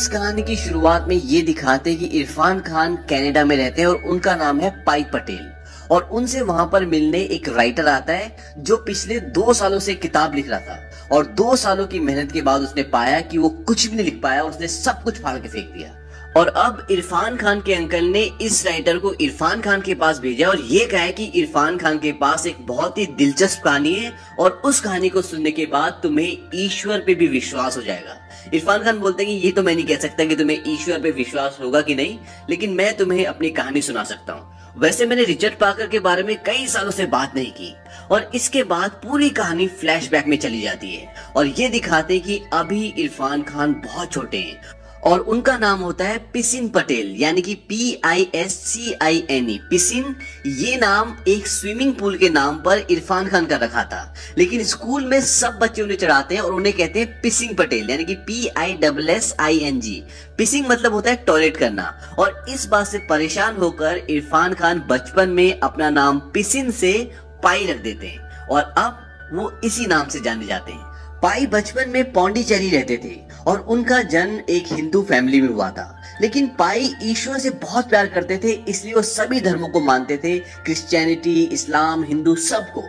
इस कहानी की शुरुआत में ये दिखाते हैं कि इरफान खान कनाडा में रहते हैं और उनका नाम है पाई पटेल। और उनसे वहां पर मिलने एक राइटर आता है जो पिछले 2 सालों से किताब लिख रहा था और 2 सालों की मेहनत के बाद उसने पाया कि वो कुछ भी नहीं लिख पाया और उसने सब कुछ फाड़ के फेंक दिया। और अब इरफान खान के अंकल ने इस राइटर को इरफान खान के पास भेजा और ये कहा कि इरफान खान के पास एक बहुत ही दिलचस्प कहानी है और उस कहानी को सुनने के बाद तुम्हें ईश्वर पे भी विश्वास हो जाएगा। इरफान खान बोलते हैं कि ये तो मैं नहीं कह सकता कि तुम्हें ईश्वर पे विश्वास होगा कि नहीं, लेकिन मैं तुम्हें अपनी कहानी सुना सकता हूँ। वैसे मैंने रिचर्ड पाकर के बारे में कई सालों से बात नहीं की। और इसके बाद पूरी कहानी फ्लैशबैक में चली जाती है और ये दिखाते हैं कि अभी इरफान खान बहुत छोटे हैं और उनका नाम होता है पिसिन पटेल, यानी कि PISCINE पिसिन। ये नाम एक स्विमिंग पूल के नाम पर इरफान खान का रखा था, लेकिन स्कूल में सब बच्चे उन्हें चढ़ाते हैं और उन्हें कहते हैं पिसिंग पटेल, यानी कि PISSING। पिसिंग मतलब होता है टॉयलेट करना। और इस बात से परेशान होकर इरफान खान बचपन में अपना नाम पिसिन से पाई रख देते हैं और अब वो इसी नाम से जाने जाते हैं। पाई बचपन में पौंडीचेरी रहते थे और उनका जन्म एक हिंदू फैमिली में हुआ था, लेकिन पाई ईश्वर से बहुत प्यार करते थे, इसलिए वो सभी धर्मों को मानते थे, क्रिश्चियनिटी, इस्लाम, हिंदू, सबको।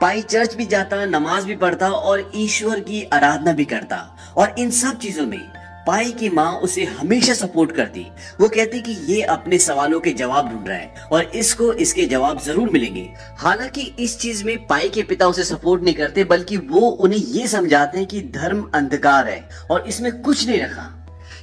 पाई चर्च भी जाता, नमाज भी पढ़ता और ईश्वर की आराधना भी करता। और इन सब चीजों में पाई की माँ उसे हमेशा सपोर्ट करती। वो कहती कि ये अपने सवालों के जवाब ढूंढ रहा है और इसको इसके जवाब जरूर मिलेंगे। हालांकि इस चीज में पाई के पिता उसे सपोर्ट नहीं करते, बल्कि वो उन्हें ये समझाते हैं कि धर्म अंधकार है और इसमें कुछ नहीं रखा।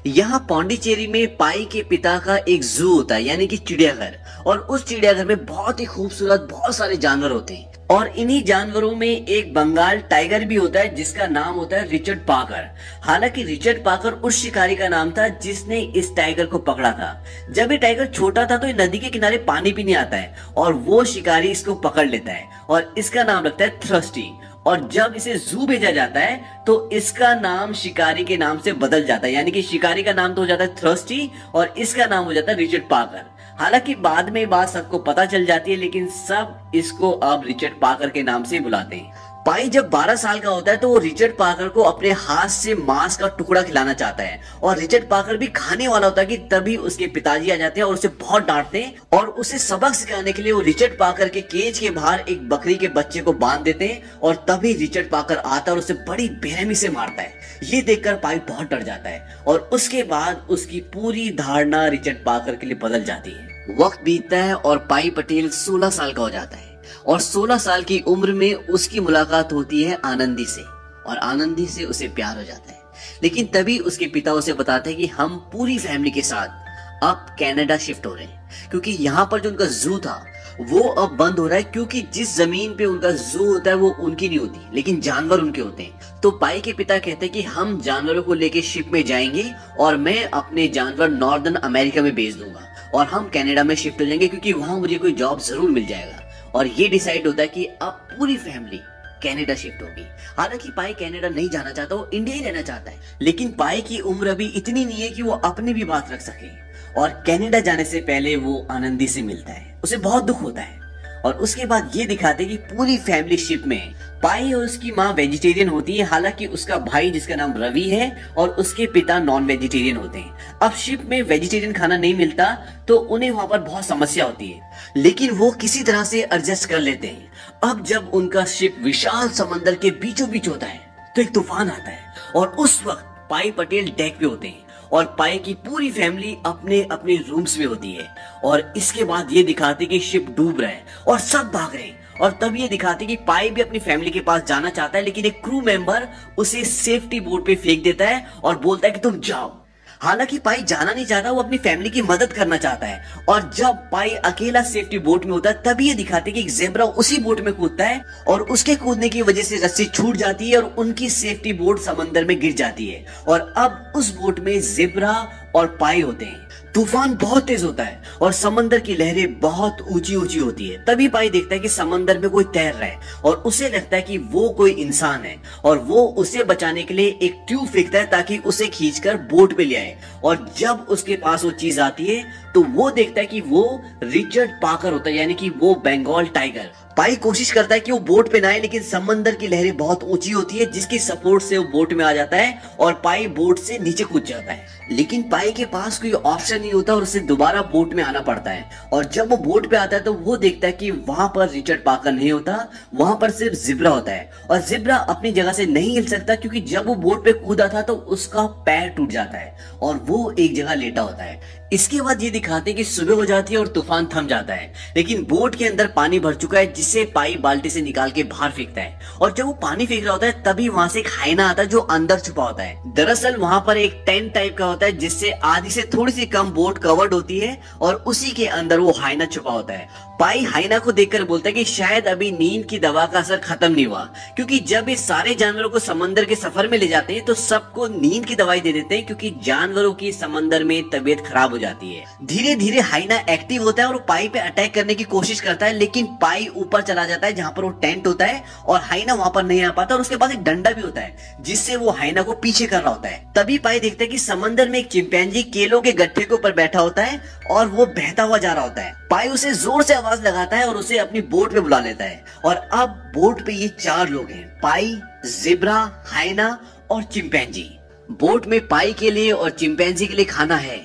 यहाँ पौंडीचेरी में पाई के पिता का एक जू होता है, यानी कि चिड़ियाघर, और उस चिड़ियाघर में बहुत ही खूबसूरत बहुत सारे जानवर होते हैं और इन्हीं जानवरों में एक बंगाल टाइगर भी होता है जिसका नाम होता है रिचर्ड पाकर। हालांकि रिचर्ड पाकर उस शिकारी का नाम था जिसने इस टाइगर को पकड़ा था। जब ये टाइगर छोटा था तो ये नदी के किनारे पानी पीने आता है और वो शिकारी इसको पकड़ लेता है और इसका नाम रखता है थ्रस्टी। और जब इसे जू भेजा जाता है तो इसका नाम शिकारी के नाम से बदल जाता है, यानी कि शिकारी का नाम तो हो जाता है थ्रस्टी और इसका नाम हो जाता है रिचर्ड पाकर। हालांकि बाद में बात सबको पता चल जाती है, लेकिन सब इसको अब रिचर्ड पाकर के नाम से बुलाते हैं। पाई जब 12 साल का होता है तो वो रिचर्ड पाकर को अपने हाथ से मांस का टुकड़ा खिलाना चाहता है और रिचर्ड पाकर भी खाने वाला होता है कि तभी उसके पिताजी आ जाते हैं और उसे बहुत डांटते हैं और उसे सबक सिखाने के लिए वो रिचर्ड पाकर के केज के बाहर एक बकरी के बच्चे को बांध देते हैं और तभी रिचर्ड पाकर आता है और उसे बड़ी बेरहमी से मारता है। ये देखकर पाई बहुत डर जाता है और उसके बाद उसकी पूरी धारणा रिचर्ड पाकर के लिए बदल जाती है। वक्त बीतता है और पाई पटेल 16 साल का हो जाता है और 16 साल की उम्र में उसकी मुलाकात होती है आनंदी से और आनंदी से उसे प्यार हो जाता है। लेकिन तभी उसके पिता उसे बताते हैं कि हम पूरी फैमिली के साथ अब कनाडा शिफ्ट हो रहे हैं, क्योंकि यहाँ पर जो उनका जू था वो अब बंद हो रहा है, क्योंकि जिस जमीन पे उनका जू होता है वो उनकी नहीं होती, लेकिन जानवर उनके होते हैं। तो पाई के पिता कहते हैं कि हम जानवरों को लेके शिप में जाएंगे और मैं अपने जानवर नॉर्दर्न अमेरिका में भेज दूंगा और हम कनाडा में शिफ्ट हो जाएंगे, क्योंकि वहां मुझे कोई जॉब जरूर मिल जाएगा। और ये डिसाइड होता है कि अब पूरी फैमिली कनाडा शिफ्ट होगी। हालांकि पाई कनाडा नहीं जाना चाहता, वो इंडिया ही रहना चाहता है, लेकिन पाई की उम्र अभी इतनी नहीं है कि वो अपनी भी बात रख सके। और कनाडा जाने से पहले वो आनंदी से मिलता है, उसे बहुत दुख होता है और उसके बाद ये दिखाते कि पूरी फैमिली शिप में पाई और उसकी माँ वेजिटेरियन होती है। हालांकि उसका भाई जिसका नाम रवि है और उसके पिता नॉन वेजिटेरियन होते हैं। अब शिप में वेजिटेरियन खाना नहीं मिलता तो उन्हें वहां पर बहुत समस्या होती है, लेकिन वो किसी तरह से एडजस्ट कर लेते हैं। अब जब उनका शिप विशाल समंदर के बीचों बीच होता है तो एक तूफान आता है और उस वक्त पाई पटेल डेक पे होते हैं और पाई की पूरी फैमिली अपने अपने रूम्स में होती है। और इसके बाद ये दिखाते कि शिप डूब रहा है और सब भाग रहे हैं और तब ये दिखाते कि पाई भी अपनी फैमिली के पास जाना चाहता है, लेकिन एक क्रू मेंबर उसे सेफ्टी बोट पे फेंक देता है और बोलता है कि तुम जाओ। हालांकि पाई जाना नहीं चाहता, वो अपनी फैमिली की मदद करना चाहता है। और जब पाई अकेला सेफ्टी बोट में होता है तभी ये दिखाते कि एक ज़ेब्रा उसी बोट में कूदता है और उसके कूदने की वजह से रस्सी छूट जाती है और उनकी सेफ्टी बोट समंदर में गिर जाती है और अब उस बोट में ज़ेब्रा और पाई होते हैं। तूफान बहुत तेज होता है और समंदर की लहरें बहुत ऊंची ऊंची होती है। तभी पाई देखता है कि समंदर में कोई तैर रहा है और उसे लगता है कि वो कोई इंसान है और वो उसे बचाने के लिए एक ट्यूब फेंकता है ताकि उसे खींचकर बोट पे ले आए। और जब उसके पास वो चीज आती है तो वो देखता है कि वो रिचर्ड पाकर होता है, यानी कि वो बंगाल टाइगर। पाई कोशिश करता है कि वो बोट पे ना आए, लेकिन समंदर की लहरें बहुत ऊंची होती है जिसकी सपोर्ट से वो बोट में आ जाता है और पाई बोट से नीचे कूद जाता है। लेकिन पाई के पास कोई ऑप्शन नहीं होता और उसे दोबारा बोट में आना पड़ता है। और जब वो बोट पे आता है तो वो देखता है कि वहां पर रिचर्ड पाकर नहीं होता, वहां पर सिर्फ जिब्रा होता है। और जिब्रा अपनी जगह से नहीं हिल सकता क्योंकि जब वो बोट पे कूदा था तो उसका पैर टूट जाता है और वो एक जगह लेटा होता है। इसके बाद ये दिखाते हैं कि सुबह हो जाती है और तूफान थम जाता है, लेकिन बोट के अंदर पानी भर चुका है जिसे पाई बाल्टी से निकाल के बाहर फेंकता है। और जब वो पानी फेंक रहा होता है तभी वहां से एक हाइना आता है जो अंदर छुपा होता है। दरअसल वहां पर एक टेंट टाइप का होता है जिससे आधी से थोड़ी सी कम बोट कवर्ड होती है और उसी के अंदर वो हाइना छुपा होता है। पाई हाइना को देखकर बोलता है कि शायद अभी नींद की दवा का असर खत्म नहीं हुआ, क्योंकि जब ये सारे जानवरों को समंदर के सफर में ले जाते हैं तो सबको नींद की दवाई दे देते हैं क्योंकि जानवरों की समंदर में तबीयत खराब हो जाती है। धीरे धीरे हाइना एक्टिव होता है और पाई पे अटैक करने की कोशिश करता है, लेकिन पाई ऊपर चला जाता है जहां पर वो टेंट होता है और हाइना वहां पर नहीं आ पाता। और उसके पास एक डंडा भी होता है जिससे वो हाइना को पीछे कर रहा होता है। तभी पाई देखता है कि समंदर में एक चिंपैंजी केलों के गट्ठे के ऊपर बैठा होता है और वो बहता हुआ जा रहा होता है। पाई उसे जोर से आवाज लगाता है और उसे अपनी बोट पे बुला लेता है। और अब बोट पे ये 4 लोग हैं, पाई, जिब्रा, हाइना और चिंपैंजी। बोट में पाई के लिए और चिंपैंजी के लिए खाना है,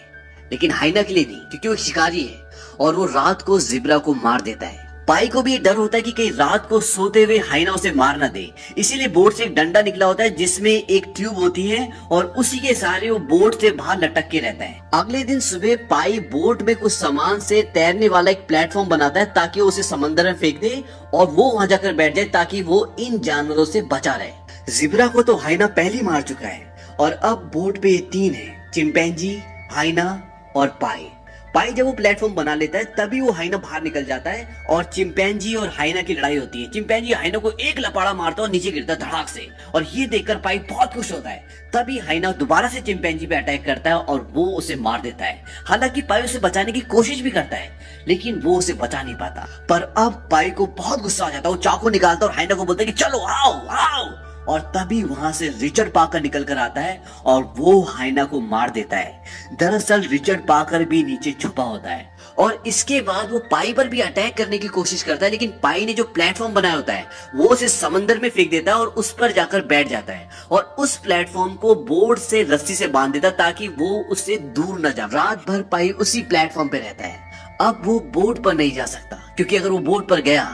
लेकिन हाइना के लिए नहीं, क्योंकि वो शिकारी है और वो रात को जिब्रा को मार देता है। पाई को भी ये डर होता है कि कहीं रात को सोते हुए हाइना उसे मार ना दे, इसीलिए बोट से एक डंडा निकला होता है जिसमें एक ट्यूब होती है और उसी के सहारे वो बोट से बाहर लटक के रहता है। अगले दिन सुबह पाई बोट में कुछ सामान से तैरने वाला एक प्लेटफॉर्म बनाता है ताकि उसे समंदर में फेंक दे और वो वहां जाकर बैठ जाए ताकि वो इन जानवरों से बचा रहे। जिब्रा को तो हाइना पहले मार चुका है और अब बोट पे 3 है, चिंपैंजी, हाइना और पाई। पाई जब वो प्लेटफॉर्म बना लेता है तभी वो हाइना बाहर निकल जाता है और चिंपैंजी और हाइना की लड़ाई होती है। चिंपैंजी हाइना को एक लपाड़ा मारता है और नीचे गिरता है धड़ाक से, और ये देखकर पाई बहुत खुश होता है। तभी हाइना दोबारा से चिंपैंजी पे अटैक करता है और वो उसे मार देता है। हालांकि पाई उसे बचाने की कोशिश भी करता है, लेकिन वो उसे बचा नहीं पाता। पर अब पाई को बहुत गुस्सा आ जाता है, वो चाकू निकालता है और हाइना को बोलता है कि चलो आओ आओ। और तभी वहां से रिचर्ड पाकर निकल कर आता है और वो हाइना को मार देता है। दरअसल रिचर्ड पाकर भी नीचे छुपा होता है और इसके बाद वो पाई पर भी अटैक करने की कोशिश करता है, लेकिन पाई ने जो प्लेटफॉर्म बनाया होता है वो उसे समंदर में फेंक देता है और उस पर जाकर बैठ जाता है और उस प्लेटफॉर्म को बोर्ड से रस्सी से बांध देता ताकि वो उससे दूर न जाए। रात भर पाई उसी प्लेटफॉर्म पे रहता है। अब वो बोट पर नहीं जा सकता क्योंकि अगर वो बोट पर गया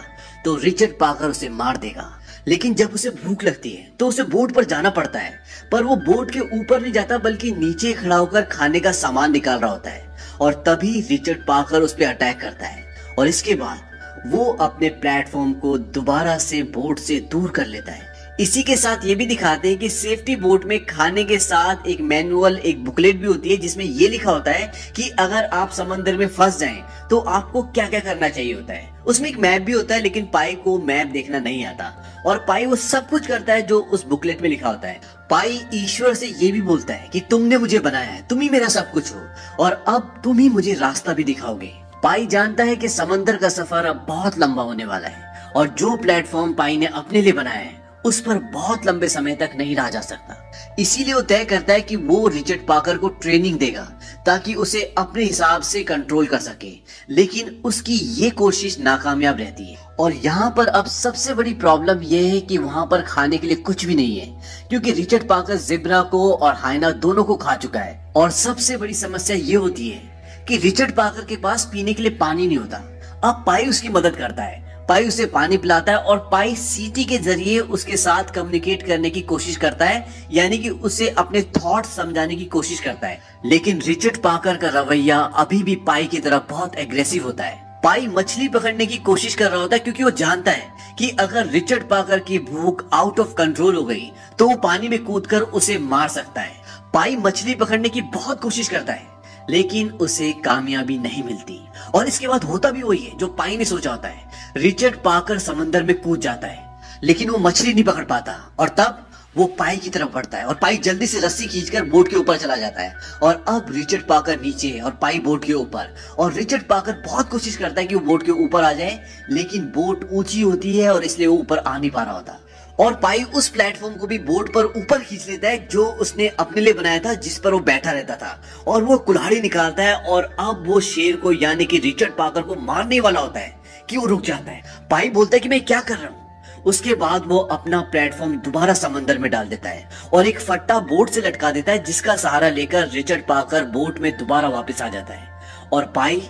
तो रिचर्ड पाकर उसे मार देगा। लेकिन जब उसे भूख लगती है तो उसे बोट पर जाना पड़ता है, पर वो बोट के ऊपर नहीं जाता बल्कि नीचे खड़ा होकर खाने का सामान निकाल रहा होता है। और तभी रिचर्ड पाकर उस पर अटैक करता है और इसके बाद वो अपने प्लेटफॉर्म को दोबारा से बोट से दूर कर लेता है। इसी के साथ ये भी दिखाते हैं कि सेफ्टी बोट में खाने के साथ एक मैनुअल, एक बुकलेट भी होती है जिसमें ये लिखा होता है कि अगर आप समंदर में फंस जाएं तो आपको क्या क्या करना चाहिए होता है। उसमें एक मैप भी होता है, लेकिन पाई को मैप देखना नहीं आता और पाई वो सब कुछ करता है जो उस बुकलेट में लिखा होता है। पाई ईश्वर से ये भी बोलता है कि तुमने मुझे बनाया है, तुम ही मेरा सब कुछ हो और अब तुम ही मुझे रास्ता भी दिखाओगे। पाई जानता है कि समंदर का सफर अब बहुत लंबा होने वाला है और जो प्लेटफॉर्म पाई ने अपने लिए बनाया है उस पर बहुत लंबे समय तक नहीं रहा जा सकता। इसीलिए वो तय करता है कि वो रिचर्ड पाकर को ट्रेनिंग देगा ताकि उसे अपने हिसाब से कंट्रोल कर सके, लेकिन उसकी ये कोशिश नाकामयाब रहती है। और यहाँ पर अब सबसे बड़ी प्रॉब्लम ये है कि वहां पर खाने के लिए कुछ भी नहीं है क्योंकि रिचर्ड पाकर जिब्रा को और हाइना दोनों को खा चुका है। और सबसे बड़ी समस्या ये होती है कि रिचर्ड पाकर के पास पीने के लिए पानी नहीं होता। अब पाई उसकी मदद करता है, पाई उसे पानी पिलाता है और पाई सीटी के जरिए उसके साथ कम्युनिकेट करने की कोशिश करता है, यानी कि उसे अपने थॉट समझाने की कोशिश करता है। लेकिन रिचर्ड पाकर का रवैया अभी भी पाई की तरह बहुत एग्रेसिव होता है। पाई मछली पकड़ने की कोशिश कर रहा होता है क्योंकि वो जानता है कि अगर रिचर्ड पाकर की भूख आउट ऑफ कंट्रोल हो गई तो वो पानी में कूदकर उसे मार सकता है। पाई मछली पकड़ने की बहुत कोशिश करता है लेकिन उसे कामयाबी नहीं मिलती और इसके बाद होता भी वही है जो पाई ने सोचा होता है। रिचर्ड पाकर समंदर में कूद जाता है लेकिन वो मछली नहीं पकड़ पाता और तब वो पाई की तरफ बढ़ता है और पाई जल्दी से रस्सी खींचकर बोट के ऊपर चला जाता है और अब रिचर्ड पाकर नीचे और पाई बोट के ऊपर। और रिचर्ड पाकर बहुत कोशिश करता है कि वो बोट के ऊपर आ जाए, लेकिन बोट ऊंची होती है और इसलिए वो ऊपर आ नहीं पा रहा होता। और पाई उस प्लेटफॉर्म को भी बोट पर ऊपर खींच लेता है जो उसने अपने लिए बनाया था, जिस पर वो बैठा रहता था, और वो कुल्हाड़ी निकालता है और अब वो शेर को यानी कि रिचर्ड पाकर को मारने वाला होता है कि वो रुक जाता है। पाई बोलता है कि मैं क्या कर रहा हूँ। उसके बाद वो अपना प्लेटफॉर्म दोबारा समंदर में डाल देता है और एक फट्टा बोट से लटका देता है, जिसका सहारा लेकर रिचर्ड पाकर बोट में दोबारा वापस आ जाता है और पाई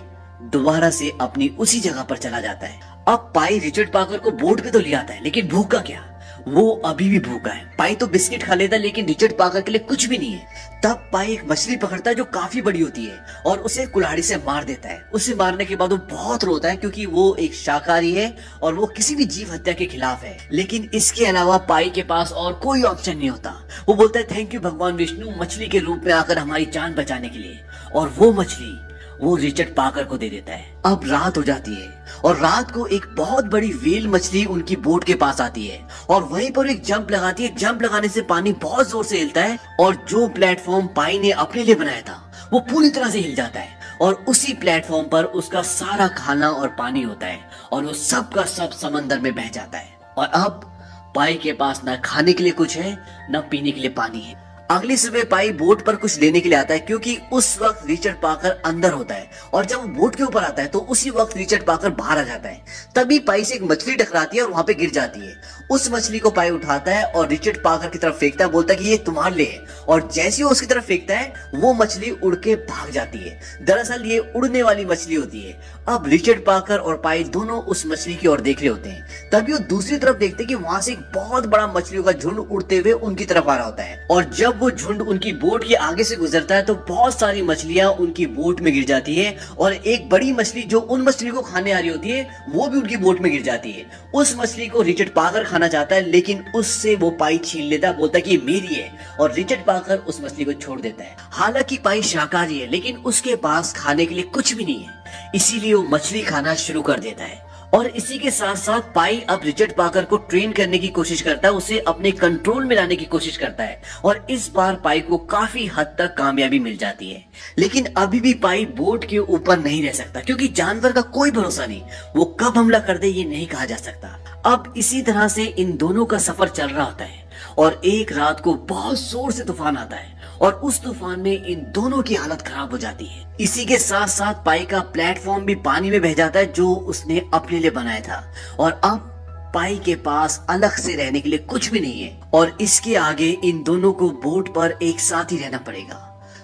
दोबारा से अपनी उसी जगह पर चला जाता है। अब पाई रिचर्ड पाकर को बोट पे तो ले आता है, लेकिन भूखा क्या, वो अभी भी भूखा है। पाई तो बिस्किट खा लेता है, लेकिन रिचर्ड पाकर के लिए कुछ भी नहीं है। तब पाई एक मछली पकड़ता है जो काफी बड़ी होती है और उसे कुल्हाड़ी से मार देता है। उसे मारने के बाद वो बहुत रोता है, क्योंकि वो एक शाकाहारी है और वो किसी भी जीव हत्या के खिलाफ है। लेकिन इसके अलावा पाई के पास और कोई ऑप्शन नहीं होता। वो बोलता है थैंक यू भगवान विष्णु, मछली के रूप में आकर हमारी जान बचाने के लिए। और वो मछली वो रिचर्ड पाकर को दे देता है। अब रात हो जाती है और रात को एक बहुत बड़ी व्हेल मछली उनकी बोट के पास आती है और वहीं पर एक जंप लगाती है। जंप लगाने से पानी बहुत जोर से हिलता है और जो प्लेटफॉर्म पाई ने अपने लिए बनाया था वो पूरी तरह से हिल जाता है और उसी प्लेटफॉर्म पर उसका सारा खाना और पानी होता है और वो सब का सब समंदर में बह जाता है। और अब पाई के पास ना खाने के लिए कुछ है, ना पीने के लिए पानी है। अगली सुबह पाई बोट पर कुछ लेने के लिए आता है, क्योंकि उस वक्त रिचर्ड पाकर अंदर होता है और जब वो बोट के ऊपर आता है तो उसी वक्त रिचर्ड पाकर बाहर आ जाता है। तभी पाई से एक मछली टकराती है और वहां पे गिर जाती है। उस मछली को पाई उठाता है और रिचर्ड पाकर की तरफ फेंकता है, बोलता है कि ये तुम्हारे लिए है। और जैसे ही उसकी तरफ फेंकता है वो मछली उड़ के भाग जाती है। दरअसल ये उड़ने वाली मछली होती है। अब रिचर्ड पाकर और पाई दोनों उस मछली की ओर देख रहे होते हैं। तभी वो दूसरी तरफ देखते हैं कि वहां से एक बहुत बड़ा मछलियों का झुंड उड़ते हुए उनकी तरफ आ रहा होता है और जब वो झुंड उनकी बोट के आगे से गुजरता है तो बहुत सारी मछलियां उनकी बोट में गिर जाती है और एक बड़ी मछली जो उन मछलियों को खाने आ रही होती है वो भी उनकी बोट में गिर जाती है। उस मछली को रिचर्ड पाकर खाना चाहता है, लेकिन उससे वो पाई छीन लेता है, बोलता है कि मेरी है और रिचर्ड पाकर उस मछली को छोड़ देता है। हालांकि पाई शाकाहारी है, लेकिन उसके पास खाने के लिए कुछ भी नहीं है, इसीलिए वो मछली खाना शुरू कर देता है। और इसी के साथ साथ पाई अब रिचर्ड पाकर को ट्रेन करने की कोशिश करता है, उसे अपने कंट्रोल में लाने की कोशिश करता है और इस बार पाई को काफी हद तक कामयाबी मिल जाती है। लेकिन अभी भी पाई बोट के ऊपर नहीं रह सकता, क्योंकि जानवर का कोई भरोसा नहीं, वो कब हमला कर दे ये नहीं कहा जा सकता। अब इसी तरह से इन दोनों का सफर चल रहा होता है और एक रात को बहुत जोर से तूफान आता है और उस तूफान में इन दोनों की हालत खराब हो जाती है। इसी के साथ साथ पाई का प्लेटफॉर्म भी पानी में बह जाता है जो उसने अपने लिए बनाया था और अब पाई के पास अलग से रहने के लिए कुछ भी नहीं है और इसके आगे इन दोनों को बोट पर एक साथ ही रहना पड़ेगा।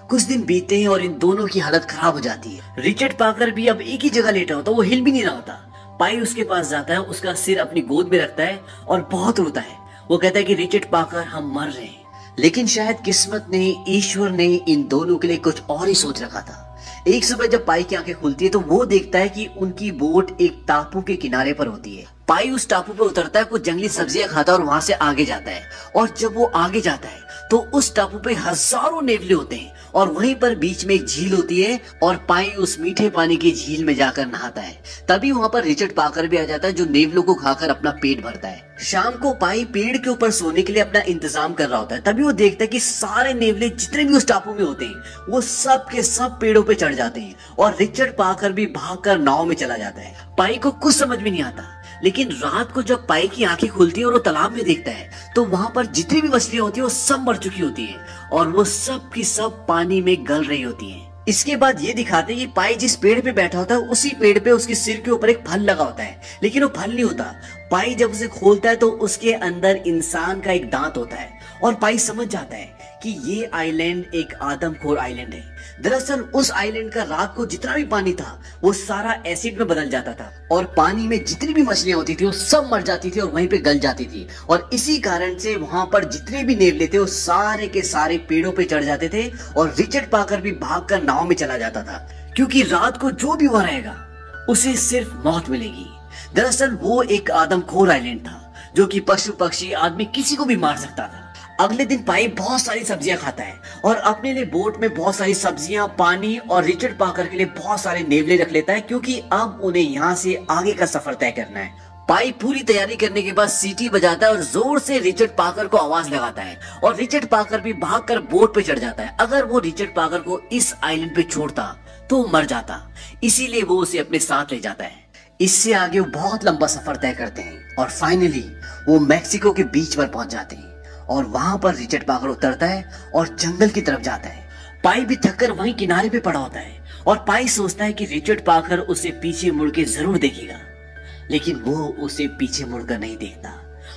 कुछ दिन बीतते हैं और इन दोनों की हालत खराब हो जाती है। रिचर्ड पाकर भी अब एक ही जगह लेटा होता, वो हिल भी नहीं रहा होता। पाई उसके पास जाता है, उसका सिर अपनी गोद में रखता है और बहुत रोता है। वो कहता है कि रिचर्ड पाकर हम मर रहे हैं। लेकिन शायद किस्मत ने, ईश्वर ने इन दोनों के लिए कुछ और ही सोच रखा था। एक सुबह जब पाई की आंखें खुलती है तो वो देखता है कि उनकी बोट एक टापू के किनारे पर होती है। पाई उस टापू पर उतरता है, कुछ जंगली सब्जियां खाता है और वहां से आगे जाता है और जब वो आगे जाता है तो उस टापू पे हजारों नेवले होते हैं और वहीं पर बीच में एक झील होती है और पाई उस मीठे पानी की झील में जाकर नहाता है। तभी वहां पर रिचर्ड पाकर भी आ जाता है जो नेवलों को खाकर अपना पेट भरता है। शाम को पाई पेड़ के ऊपर सोने के लिए अपना इंतजाम कर रहा होता है। तभी वो देखता है कि सारे नेवले जितने भी उस टापू में होते हैं वो सब के सब पेड़ों पे चढ़ जाते हैं और रिचर्ड पाकर भी भागकर नाव में चला जाता है। पाई को कुछ समझ में नहीं आता, लेकिन रात को जब पाई की आंखें खुलती है और वो तालाब में देखता है तो वहां पर जितनी भी मछलियां होती है वो सब मर चुकी होती है और वो सब की सब पानी में गल रही होती है। इसके बाद ये दिखाते हैं कि पाई जिस पेड़ पे बैठा होता है उसी पेड़ पे उसके सिर के ऊपर एक फल लगा होता है, लेकिन वो फल नहीं होता। पाई जब उसे खोलता है तो उसके अंदर इंसान का एक दांत होता है और पाई समझ जाता है कि ये आइलैंड एक आदमखोर आइलैंड है। दरअसल उस आइलैंड का रात को जितना भी पानी था वो सारा एसिड में बदल जाता था और पानी में जितनी भी मछलियां होती थी वो सब मर जाती थी और वहीं पे गल जाती थी और इसी कारण से वहां पर जितने भी नेवले थे वो सारे के सारे पेड़ों पे चढ़ जाते थे और रिचर्ड पाकर भी भागकर नाव में चला जाता था, क्योंकि रात को जो भी हुआ रहेगा उसे सिर्फ मौत मिलेगी। दरअसल वो एक आदमखोर आइलैंड था जो कि पशु पक्षी आदमी किसी को भी मार सकता था। अगले दिन पाई बहुत सारी सब्जियां खाता है और अपने लिए बोट में बहुत सारी सब्जियां, पानी और रिचर्ड पाकर के लिए बहुत सारे नेवले रख लेता है, क्योंकि अब उन्हें यहाँ से आगे का सफर तय करना है। पाई पूरी तैयारी करने के बाद सीटी बजाता है और जोर से रिचर्ड पाकर को आवाज लगाता है और रिचर्ड पाकर भी भागकर बोट पे चढ़ जाता है। अगर वो रिचर्ड पाकर को इस आइलैंड पे छोड़ता तो मर जाता, इसीलिए वो उसे अपने साथ ले जाता है। इससे आगे वो बहुत लंबा सफर तय करते हैं और फाइनली वो मैक्सिको के बीच पर पहुंच जाते हैं और वहां पर रिचर्ड पाकर उतरता है और जंगल की तरफ जाता है। पाई भी थककर वहीं किनारे पे पड़ा होता है और पाई सोचता है कि रिचर्ड पाकर उसे पीछे मुड़ के जरूर देखेगा। लेकिन वो उसे पीछे मुड़कर नहीं देखता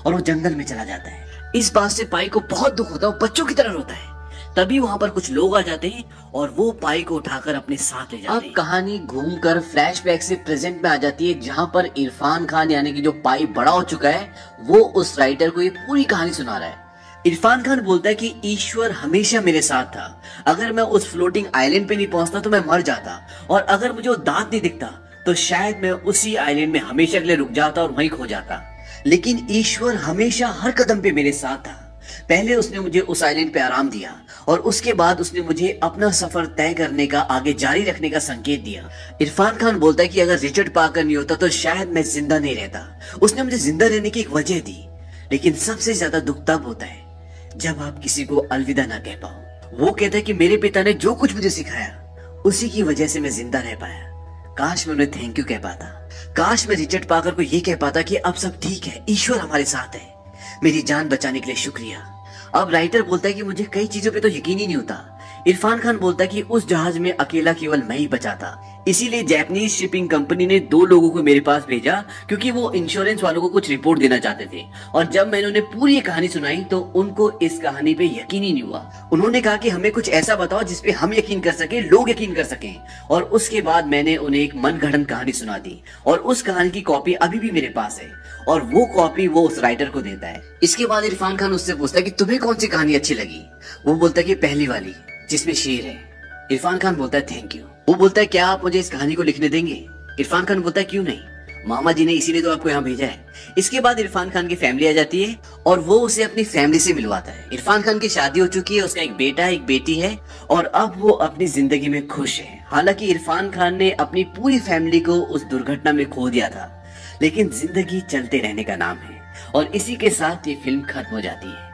और वो जंगल में चला जाता है। इस बात से पाई को बहुत दुख होता है, वो बच्चों की तरह रोता है। तभी वहां पर कुछ लोग आ जाते हैं और वो पाई को उठाकर अपने साथ ले जाते हैं। अब कहानी घूमकर फ्लैशबैक से प्रेजेंट में आ जाती है, जहां पर इरफान खान यानी कि जो पाई बड़ा हो चुका है वो उस राइटर को ये पूरी कहानी सुना रहा है। इरफान खान बोलता है कि ईश्वर हमेशा मेरे साथ था, अगर मैं उस फ्लोटिंग आइलैंड पे नहीं पहुंचता तो मैं मर जाता, और अगर मुझे वो दांत नहीं दिखता तो शायद मैं उसी आइलैंड में हमेशा के लिए रुक जाता और वहीं खो जाता। लेकिन ईश्वर हमेशा हर कदम पे मेरे साथ था। पहले उसने मुझे उस आइलैंड पे आराम दिया और उसके बाद उसने मुझे अपना सफर तय करने का, आगे जारी रखने का संकेत दिया। इरफान खान बोलता है कि अगर रिचर्ड पार्कर नहीं होता तो शायद मैं जिंदा नहीं रहता। उसने मुझे जिंदा रहने की एक वजह दी, लेकिन सबसे ज्यादा दुख तब होता है जब आप किसी को अलविदा ना कह पाओ। वो कहता है कि मेरे पिता ने जो कुछ मुझे सिखाया उसी की वजह से मैं जिंदा रह पाया। काश मैं उन्हें थैंक यू कह पाता, काश मैं रिचर्ड पार्कर को ये कह पाता कि अब सब ठीक है, ईश्वर हमारे साथ है, मेरी जान बचाने के लिए शुक्रिया। अब राइटर बोलता है कि मुझे कई चीजों पे तो यकीन ही नहीं होता। इरफान खान बोलता है कि उस जहाज में अकेला केवल मैं ही बचा था, इसीलिए जापानीज शिपिंग कंपनी ने 2 लोगों को मेरे पास भेजा क्योंकि वो इंश्योरेंस वालों को कुछ रिपोर्ट देना चाहते थे। और जब मैंने उन्हें पूरी कहानी सुनाई तो उनको इस कहानी पे यकीन ही नहीं हुआ। उन्होंने कहा कि हमें कुछ ऐसा बताओ जिसपे हम यकीन कर सके, लोग यकीन कर सकें। और उसके बाद मैंने उन्हें एक मनगढ़ंत कहानी सुना दी और उस कहानी की कॉपी अभी भी मेरे पास है और वो कॉपी वो उस राइटर को देता है। इसके बाद इरफान खान उससे पूछता है कि तुम्हें कौन सी कहानी अच्छी लगी। वो बोलता है कि पहली वाली जिसमें शेर है। इरफान खान बोलता है थैंक यू। वो बोलता है क्या आप मुझे इस कहानी को लिखने देंगे। इरफान खान बोलता है क्यों नहीं, मामा जी ने इसीलिए तो आपको यहाँ भेजा है। इसके बाद इरफान खान की फैमिली आ जाती है और वो उसे अपनी फैमिली से मिलवाता है। इरफान खान की शादी हो चुकी है, उसका एक बेटा एक बेटी है और अब वो अपनी जिंदगी में खुश है। हालांकि इरफान खान ने अपनी पूरी फैमिली को उस दुर्घटना में खो दिया था, लेकिन जिंदगी चलते रहने का नाम है। और इसी के साथ ये फिल्म खत्म हो जाती है।